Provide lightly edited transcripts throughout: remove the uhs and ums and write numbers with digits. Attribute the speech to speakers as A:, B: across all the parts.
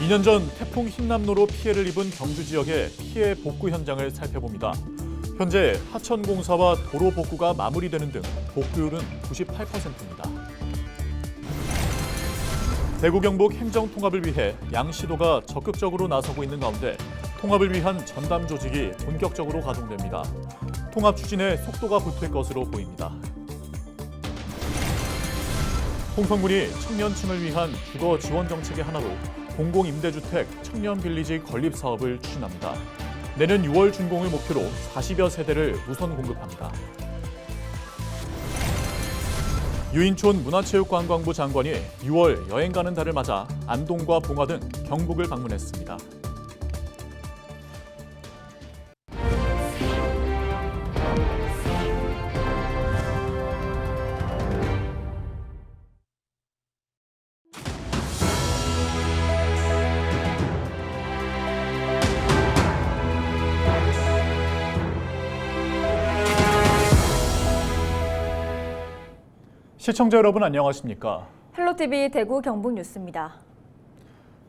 A: (2년) 전 태풍 흰남노로 피해를 입은 경주 지역의 피해 복구 현장을 살펴봅니다. 현재 하천공사와 도로 복구가 마무리되는 등 복구율은 98%입니다. 대구 경북 행정통합을 위해 양 시도가 적극적으로 나서고 있는 가운데 통합을 위한 전담 조직이 본격적으로 가동됩니다. 통합 추진에 속도가 붙을 것으로 보입니다. 홍성군이 청년층을 위한 주거 지원 정책의 하나로 공공임대주택 청년 빌리지 건립 사업을 추진합니다. 내년 6월 준공을 목표로 40여 세대를 우선 공급합니다. 유인촌 문화체육관광부 장관이 6월 여행 가는 달을 맞아 안동과 봉화 등 경북을 방문했습니다. 시청자 여러분 안녕하십니까?
B: 헬로티비 대구 경북 뉴스입니다.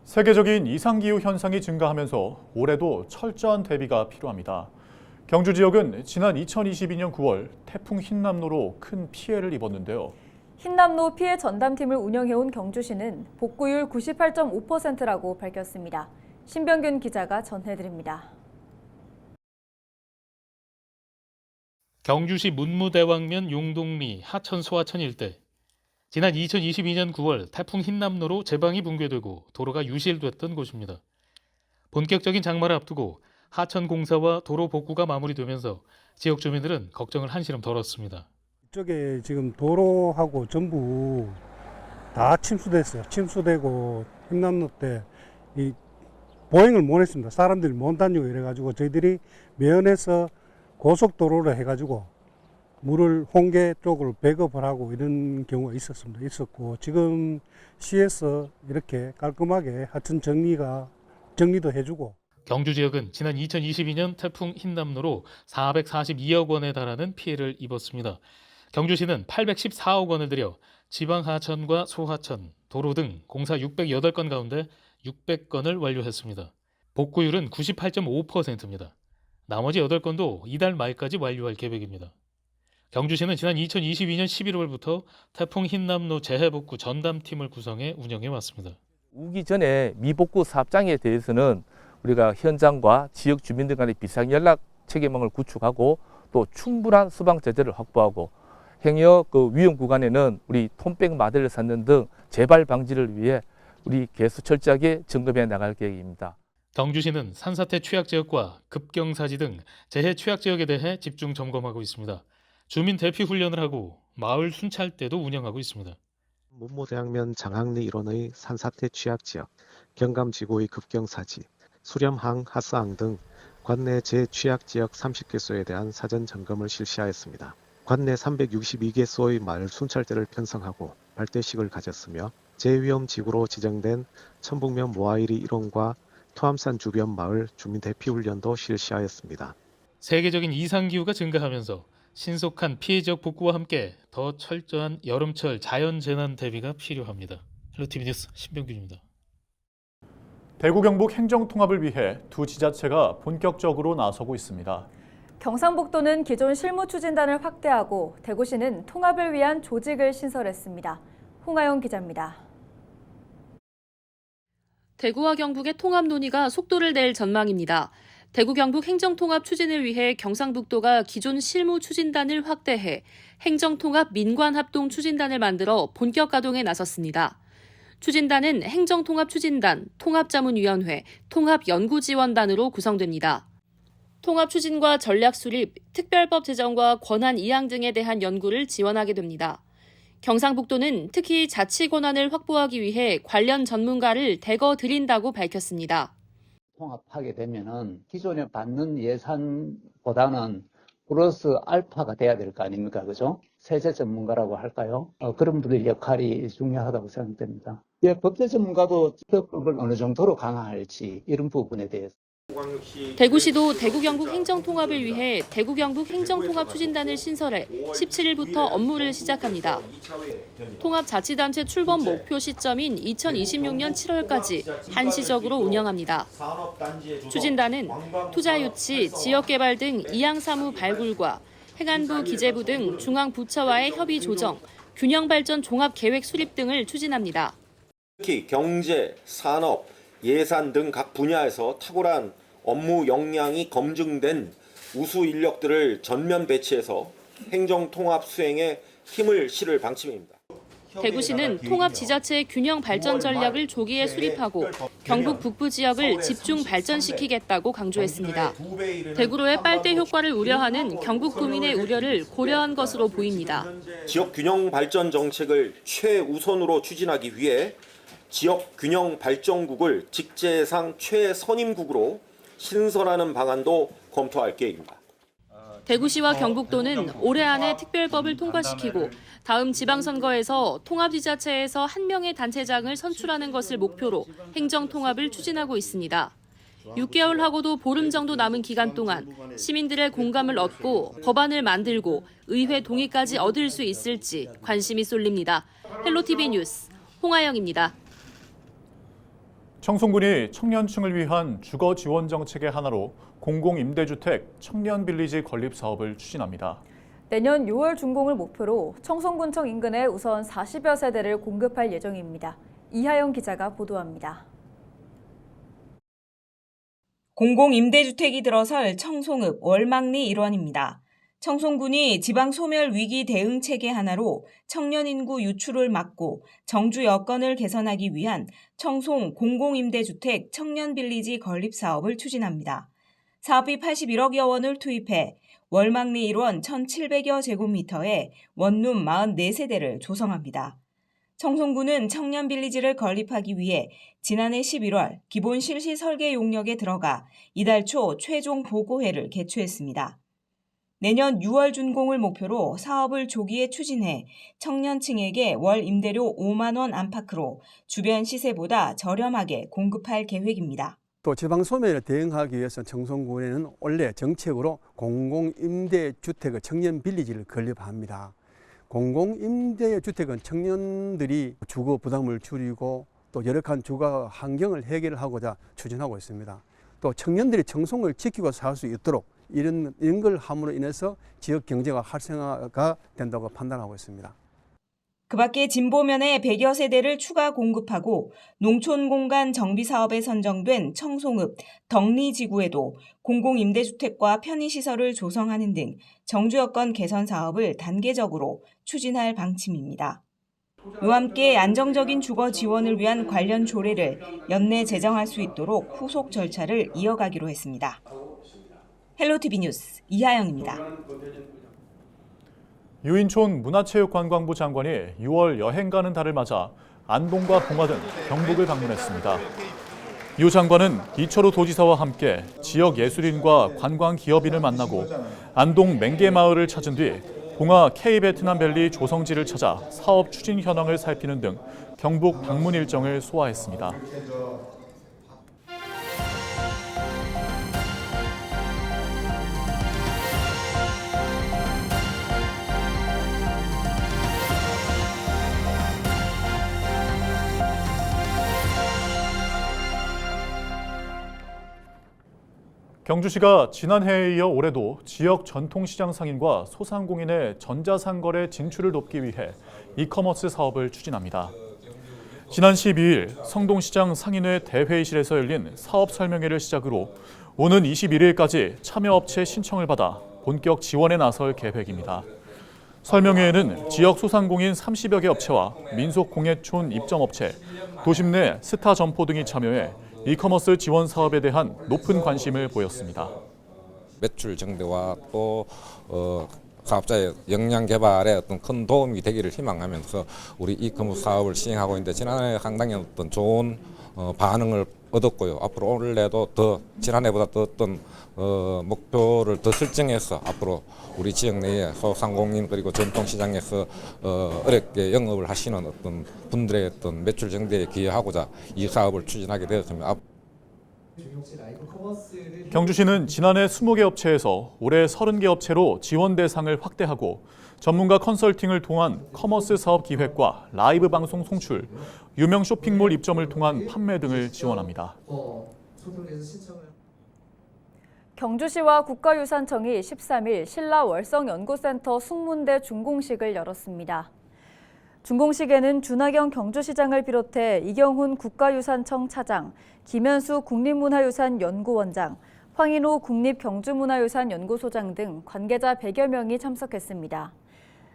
A: 세계적인 이상기후 현상이 증가하면서 올해도 철저한 대비가 필요합니다. 경주 지역은 지난 2022년 9월 태풍 흰남노로 큰 피해를 입었는데요.
B: 흰남노 피해 전담팀을 운영해온 경주시는 복구율 98.5%라고 밝혔습니다. 신병균 기자가 전해드립니다.
C: 경주시 문무대왕면 용동리 하천 소하천 일대. 지난 2022년 9월 태풍 흰남노로 제방이 붕괴되고 도로가 유실됐던 곳입니다. 본격적인 장마를 앞두고 하천 공사와 도로 복구가 마무리되면서 지역 주민들은 걱정을 한시름 덜었습니다.
D: 이쪽에 지금 도로하고 전부 다 침수됐어요. 침수되고 흰남노 때 이 보행을 못 했습니다. 사람들이 못 다니고 이래가지고 저희들이 매연에서 고속도로를 해가지고 물을 홍계 쪽으로 배급을 하고 이런 경우가 있었고 지금 시에서 이렇게 깔끔하게 하천 정리도 해주고.
C: 경주 지역은 지난 2022년 태풍 흰남노로 442억 원에 달하는 피해를 입었습니다. 경주시는 814억 원을 들여 지방 하천과 소하천, 도로 등 공사 608건 가운데 600건을 완료했습니다. 복구율은 98.5%입니다. 나머지 8건도 이달 말까지 완료할 계획입니다. 경주시는 지난 2022년 11월부터 태풍 흰남노 재해복구 전담팀을 구성해 운영해 왔습니다.
E: 오기 전에 미복구 사업장에 대해서는 우리가 현장과 지역 주민들 간의 비상연락 체계망을 구축하고 또 충분한 수방 제재를 확보하고 행여 위험 구간에는 우리 톰백 마대를 쌓는 등 재발 방지를 위해 우리 계속 철저하게 점검해 나갈 계획입니다.
C: 경주시는 산사태 취약 지역과 급경사지 등 재해 취약 지역에 대해 집중 점검하고 있습니다. 주민 대피 훈련을 하고 마을 순찰대도 운영하고 있습니다.
F: 문무대왕면 장항리 일원의 산사태 취약 지역, 경감지구의 급경사지, 수렴항, 하스항 등 관내 재취약 지역 30개소에 대한 사전 점검을 실시하였습니다. 관내 362개소의 마을 순찰대를 편성하고 발대식을 가졌으며 재위험 지구로 지정된 천북면 모아이리 일원과 토암산 주변 마을 주민 대피 훈련도 실시하였습니다.
C: 세계적인 이상기후가 증가하면서 신속한 피해 지역 복구와 함께 더 철저한 여름철 자연재난 대비가 필요합니다. 헬로티비 뉴스 신병균입니다.
A: 대구 경북 행정통합을 위해 두 지자체가 본격적으로 나서고 있습니다.
B: 경상북도는 기존 실무추진단을 확대하고 대구시는 통합을 위한 조직을 신설했습니다. 홍하영 기자입니다.
G: 대구와 경북의 통합 논의가 속도를 낼 전망입니다. 대구 경북 행정통합 추진을 위해 경상북도가 기존 실무추진단을 확대해 행정통합 민관합동추진단을 만들어 본격 가동에 나섰습니다. 추진단은 행정통합추진단, 통합자문위원회, 통합연구지원단으로 구성됩니다. 통합추진과 전략수립, 특별법 제정과 권한 이행 등에 대한 연구를 지원하게 됩니다. 경상북도는 특히 자치 권한을 확보하기 위해 관련 전문가를 대거 들인다고 밝혔습니다.
H: 통합하게 되면은 기존에 받는 예산보다는 플러스 알파가 돼야 될 거 아닙니까? 그죠? 세제 전문가라고 할까요? 그런 분들 역할이 중요하다고 생각됩니다. 법제 전문가도 특별법을 어느 정도로 강화할지 이런 부분에 대해서.
G: 대구시도 대구 경북 행정통합을 위해 대구 경북 행정통합 추진단을 신설해 17일부터 업무를 시작합니다. 통합자치단체 출범 목표 시점인 2026년 7월까지 한시적으로 운영합니다. 추진단은 투자유치, 지역개발 등 이양사무 발굴과 행안부, 기재부 등 중앙부처와의 협의 조정, 균형발전 종합계획 수립 등을 추진합니다.
I: 특히 경제, 산업, 예산 등 각 분야에서 탁월한 업무 역량이 검증된 우수 인력들을 전면 배치해서 행정통합 수행에 힘을 실을 방침입니다.
G: 대구시는 통합지자체의 균형 발전 전략을 조기에 수립하고 경북 북부 지역을 집중 발전시키겠다고 강조했습니다. 대구로의 빨대 효과를 우려하는 경북 도민의 우려를 고려한 것으로 보입니다.
I: 지역 균형 발전 정책을 최우선으로 추진하기 위해 지역 균형 발전국을 직제상 최선임국으로 신설하는 방안도 검토할 계획입니다.
G: 대구시와 경북도는 올해 안에 특별법을 통과시키고 다음 지방선거에서 통합지자체에서 한 명의 단체장을 선출하는 것을 목표로 행정통합을 추진하고 있습니다. 6개월하고도 보름 정도 남은 기간 동안 시민들의 공감을 얻고 법안을 만들고 의회 동의까지 얻을 수 있을지 관심이 쏠립니다. 헬로티비 뉴스 홍아영입니다.
A: 청송군이 청년층을 위한 주거 지원 정책의 하나로 공공임대주택 청년빌리지 건립 사업을 추진합니다.
B: 내년 6월 준공을 목표로 청송군청 인근에 우선 40여 세대를 공급할 예정입니다. 이하영 기자가 보도합니다.
J: 공공임대주택이 들어설 청송읍 월망리 일원입니다. 청송군이 지방소멸위기 대응체계 하나로 청년 인구 유출을 막고 정주 여건을 개선하기 위한 청송 공공임대주택 청년빌리지 건립 사업을 추진합니다. 사업비 81억여 원을 투입해 월망리 1원 1,700여 제곱미터에 원룸 44세대를 조성합니다. 청송군은 청년빌리지를 건립하기 위해 지난해 11월 기본 실시 설계 용역에 들어가 이달 초 최종 보고회를 개최했습니다. 내년 6월 준공을 목표로 사업을 조기에 추진해 청년층에게 월 임대료 5만 원 안팎으로 주변 시세보다 저렴하게 공급할 계획입니다.
K: 또 지방소멸에 대응하기 위해서 청송군에는 원래 정책으로 공공임대주택의 청년빌리지를 건립합니다. 공공임대주택은 청년들이 주거 부담을 줄이고 또 열악한 주거 환경을 해결하고자 추진하고 있습니다. 또 청년들이 청송을 지키고 살 수 있도록 이런 걸 함으로 인해서 지역 경제가 활성화가 된다고 판단하고 있습니다.
J: 그 밖에 진보면에 100여 세대를 추가 공급하고 농촌공간 정비사업에 선정된 청송읍 덕리지구에도 공공임대주택과 편의시설을 조성하는 등 정주여건 개선 사업을 단계적으로 추진할 방침입니다. 이와 함께 안정적인 주거 지원을 위한 관련 조례를 연내 제정할 수 있도록 후속 절차를 이어가기로 했습니다. 헬로티비 뉴스 이하영입니다.
A: 유인촌 문화체육관광부 장관이 6월 여행 가는 달을 맞아 안동과 봉화 등 경북을 방문했습니다. 유 장관은 이철우 도지사와 함께 지역 예술인과 관광 기업인을 만나고 안동 맹계마을을 찾은 뒤 봉화 K베트남밸리 조성지를 찾아 사업 추진 현황을 살피는 등 경북 방문 일정을 소화했습니다. 경주시가 지난해에 이어 올해도 지역 전통시장 상인과 소상공인의 전자상거래 진출을 돕기 위해 이커머스 사업을 추진합니다. 지난 12일 성동시장 상인회 대회의실에서 열린 사업 설명회를 시작으로 오는 21일까지 참여업체 신청을 받아 본격 지원에 나설 계획입니다. 설명회에는 지역 소상공인 30여 개 업체와 민속공예촌 입점업체, 도심 내 스타 점포 등이 참여해 이커머스 지원 사업에 대한 높은 관심을 보였습니다.
L: 매출 증대와 또 사업자의 역량 개발에 어떤 큰 도움이 되기를 희망하면서 우리 이커머스 사업을 시행하고 있는데 지난해 상당히 어떤 좋은 반응을 얻었고요. 앞으로 올해도 더 지난해보다 더 어떤 목표를 더 설정해서 앞으로 우리 지역 내에 소상공인 그리고 전통시장에서 어렵게 영업을 하시는 어떤 분들의 어떤 매출 증대에 기여하고자 이 사업을 추진하게 되었습니다.
A: 경주시는 지난해 20개 업체에서 올해 30개 업체로 지원 대상을 확대하고 전문가 컨설팅을 통한 커머스 사업 기획과 라이브 방송 송출, 유명 쇼핑몰 입점을 통한 판매 등을 지원합니다.
B: 경주시와 국가유산청이 13일 신라 월성연구센터 숭문대 준공식을 열었습니다. 준공식에는 준하경 경주시장을 비롯해 이경훈 국가유산청 차장, 김현수 국립문화유산연구원장, 황인호 국립경주문화유산연구소장 등 관계자 100여 명이 참석했습니다.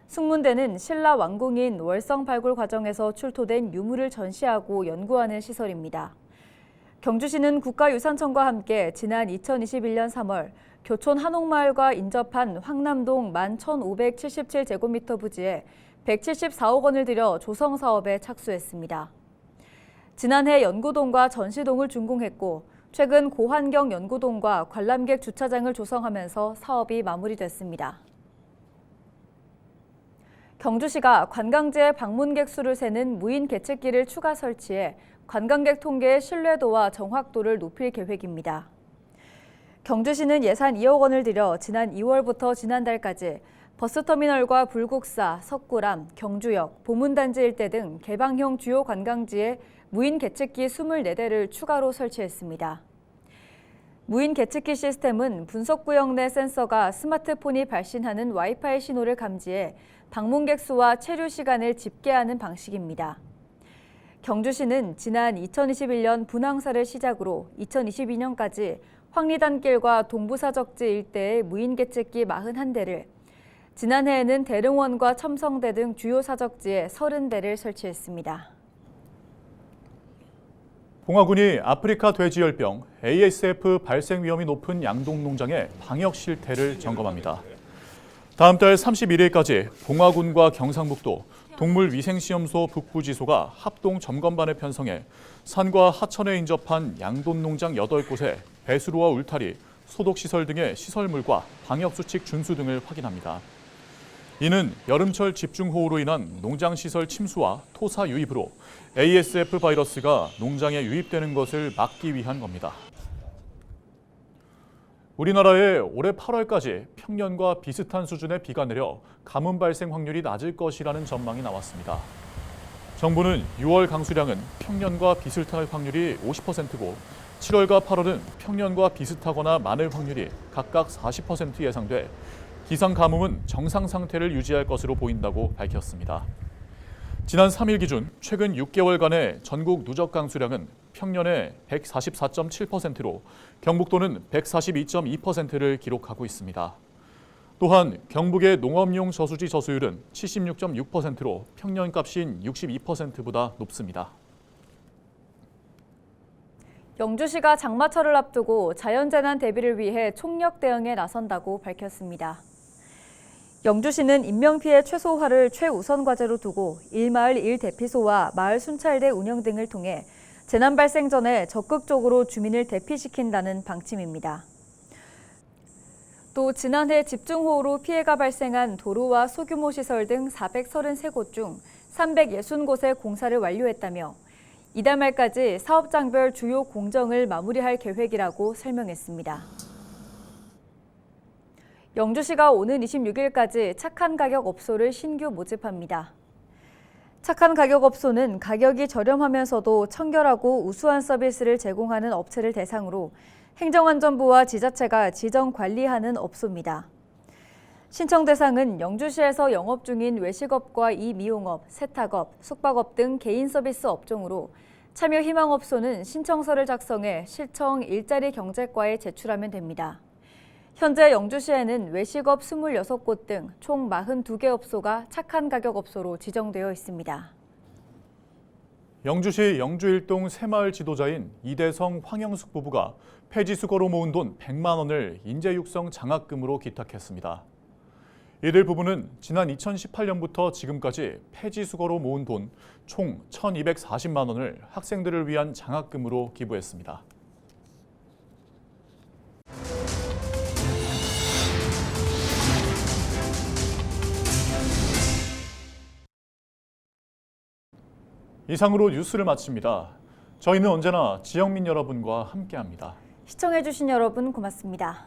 B: 숭문대는 신라 왕궁인 월성 발굴 과정에서 출토된 유물을 전시하고 연구하는 시설입니다. 경주시는 국가유산청과 함께 지난 2021년 3월 교촌 한옥마을과 인접한 황남동 11,577제곱미터 부지에 174억 원을 들여 조성 사업에 착수했습니다. 지난해 연구동과 전시동을 준공했고 최근 고환경 연구동과 관람객 주차장을 조성하면서 사업이 마무리됐습니다. 경주시가 관광지의 방문객 수를 세는 무인 계측기를 추가 설치해 관광객 통계의 신뢰도와 정확도를 높일 계획입니다. 경주시는 예산 2억 원을 들여 지난 2월부터 지난달까지 버스터미널과 불국사, 석굴암, 경주역, 보문단지 일대 등 개방형 주요 관광지에 무인 계측기 24대를 추가로 설치했습니다. 무인 계측기 시스템은 분석구역 내 센서가 스마트폰이 발신하는 와이파이 신호를 감지해 방문객 수와 체류 시간을 집계하는 방식입니다. 경주시는 지난 2021년 분황사를 시작으로 2022년까지 황리단길과 동부사적지 일대의 무인 계측기 41대를, 지난해에는 대릉원과 첨성대 등 주요 사적지에 30대를 설치했습니다.
A: 봉화군이 아프리카 돼지열병 ASF 발생 위험이 높은 양동 농장의 방역 실태를 점검합니다. 다음 달 31일까지 봉화군과 경상북도 동물위생시험소 북부지소가 합동 점검반을 편성해 산과 하천에 인접한 양돈 농장 8곳에 배수로와 울타리, 소독시설 등의 시설물과 방역수칙 준수 등을 확인합니다. 이는 여름철 집중호우로 인한 농장시설 침수와 토사 유입으로 ASF 바이러스가 농장에 유입되는 것을 막기 위한 겁니다. 우리나라에 올해 8월까지 평년과 비슷한 수준의 비가 내려 가뭄 발생 확률이 낮을 것이라는 전망이 나왔습니다. 정부는 6월 강수량은 평년과 비슷할 확률이 50%고 7월과 8월은 평년과 비슷하거나 많을 확률이 각각 40% 예상돼 기상 가뭄은 정상 상태를 유지할 것으로 보인다고 밝혔습니다. 지난 3일 기준 최근 6개월간의 전국 누적 강수량은 평년의 144.7%로 경북도는 142.2%를 기록하고 있습니다. 또한 경북의 농업용 저수지 저수율은 76.6%로 평년값인 62%보다 높습니다.
B: 영주시가 장마철을 앞두고 자연재난 대비를 위해 총력 대응에 나선다고 밝혔습니다. 영주시는 인명피해 최소화를 최우선 과제로 두고 1마을 1대피소와 마을 순찰대 운영 등을 통해 재난 발생 전에 적극적으로 주민을 대피시킨다는 방침입니다. 또 지난해 집중호우로 피해가 발생한 도로와 소규모 시설 등 433곳 중 360곳의 공사를 완료했다며 이달 말까지 사업장별 주요 공정을 마무리할 계획이라고 설명했습니다. 영주시가 오는 26일까지 착한 가격 업소를 신규 모집합니다. 착한 가격 업소는 가격이 저렴하면서도 청결하고 우수한 서비스를 제공하는 업체를 대상으로 행정안전부와 지자체가 지정 관리하는 업소입니다. 신청 대상은 영주시에서 영업 중인 외식업과 이미용업, 세탁업, 숙박업 등 개인 서비스 업종으로 참여 희망 업소는 신청서를 작성해 시청 일자리 경제과에 제출하면 됩니다. 현재 영주시에는 외식업 26곳 등 총 42개 업소가 착한 가격 업소로 지정되어 있습니다.
A: 영주시 영주일동 새마을 지도자인 이대성 황영숙 부부가 폐지수거로 모은 돈 100만 원을 인재육성 장학금으로 기탁했습니다. 이들 부부는 지난 2018년부터 지금까지 폐지수거로 모은 돈 총 1,240만 원을 학생들을 위한 장학금으로 기부했습니다. 이상으로 뉴스를 마칩니다. 저희는 언제나 지역민 여러분과 함께합니다.
B: 시청해주신 여러분 고맙습니다.